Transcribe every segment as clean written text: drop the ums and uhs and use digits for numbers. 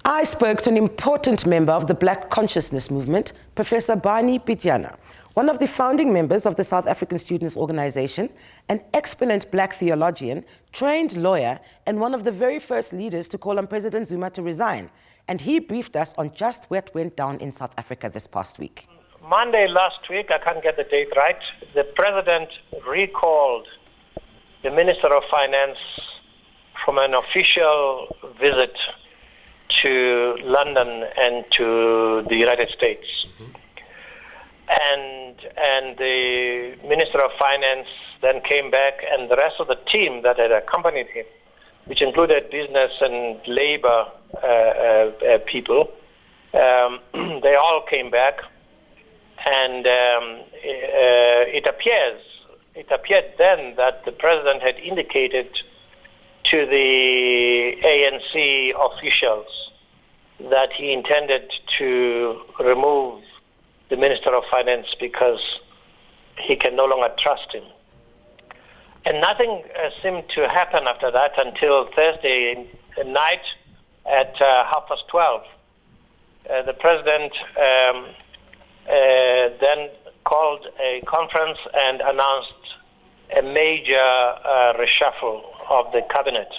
I spoke to an important member of the Black consciousness movement, Professor Barney Pityana, one of the founding members of the South African Students' Organization, an exponent Black theologian, trained lawyer, and one of the very first leaders to call on President Zuma to resign. And he briefed us on just what went down in South Africa this past week. Monday last week, I can't get the date right, the president recalled the Minister of Finance from an official visit to London and to the United States. And the Minister of Finance then came back, and the rest of the team that had accompanied him, which included business and labor people, they all came back, and it appeared then that the president had indicated to the ANC officials that he intended to remove the Minister of Finance because he can no longer trust him. And nothing seemed to happen after that until Thursday night at 12:30. The president then called a conference and announced a major reshuffle of the cabinet,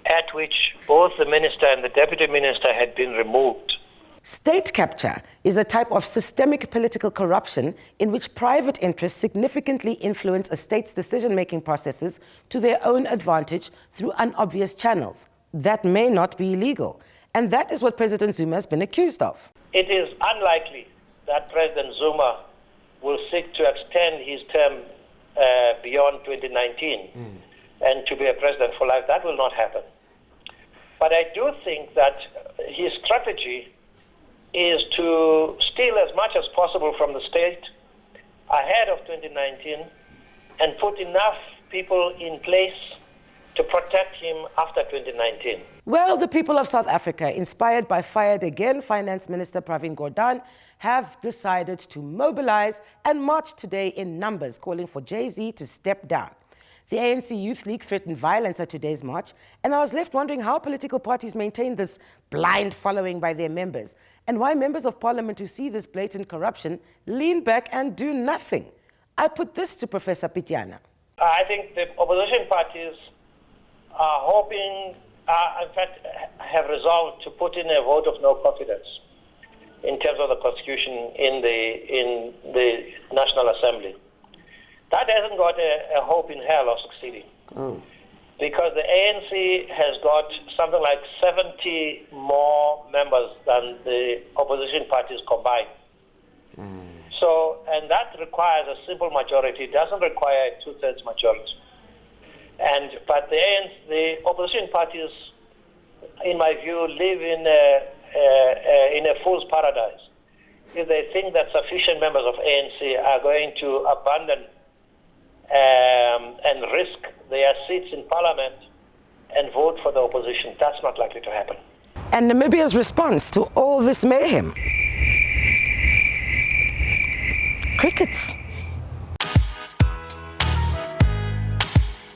at which both the minister and the deputy minister had been removed. State capture is a type of systemic political corruption in which private interests significantly influence a state's decision-making processes to their own advantage through unobvious channels. That may not be illegal, and that is what President Zuma has been accused of. It is unlikely that President Zuma will seek to extend his term beyond 2019 and to be a president for life. That will not happen. But I do think that his strategy is to steal as much as possible from the state ahead of 2019 and put enough people in place to protect him after 2019. Well, the people of South Africa, inspired by Fired Again Finance Minister Pravin Gordhan, have decided to mobilize and march today in numbers, calling for Jay-Z to step down. The ANC Youth League threatened violence at today's march, and I was left wondering how political parties maintain this blind following by their members, and why members of parliament who see this blatant corruption lean back and do nothing. I put this to Professor Pityana. I think the opposition parties are hoping, in fact, have resolved to put in a vote of no confidence in terms of the constitution in the National Assembly. That hasn't got a hope in hell of succeeding. Because the ANC has got something like 70 more members than the opposition parties combined. So, and that requires a simple majority. It doesn't require a two-thirds majority. But the opposition parties, in my view, live in a fool's paradise. If they think that sufficient members of ANC are going to abandon and risk their seats in parliament and vote for the opposition, that's not likely to happen. And Namibia's response to all this mayhem? Crickets.